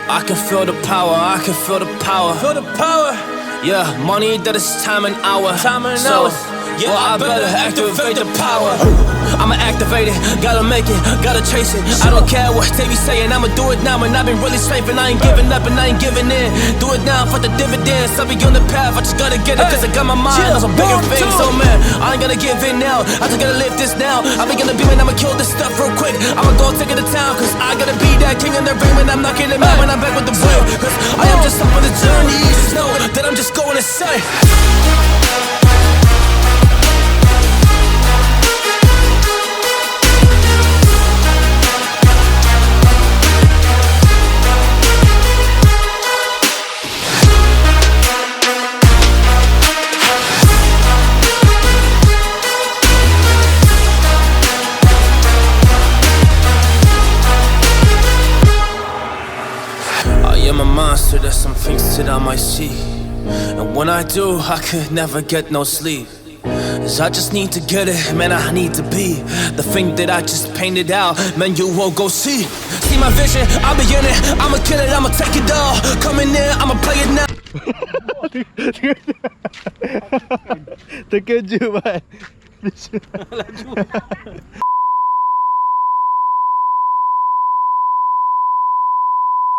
I can feel the power, I can feel the power. Feel the power. Yeah, money that is time and hour. Time and so, hours. Yeah, well, I better activate the power. I'ma activate it, gotta make it, gotta chase it. I don't care what they be saying, I'ma do it now. And I've been really slaving, I ain't giving up and I ain't giving in. Do it now for the dividends, I'll be on the path, I just gotta get it. Cause I got my mind on some bigger things. So man, I ain't gonna give in now, I just gotta live this now. I be gonna be man, I'ma kill this stuff real quick. I'ma go take it to town, cause I gotta be that king in the ring. When I'm knocking it out, when I'm back with the wheel. Cause I am just up on the journey, you just know that I'm just going insane. I'm a monster, there's some things that I might see. And when I do, I could never get no sleep. Cause I just need to get it, man, I need to be the thing that I just painted out, man, you won't go see. See my vision, I'll be in it, I'ma kill it, I'ma take it all. Coming in, I'ma play it now. Terkejut, Pak.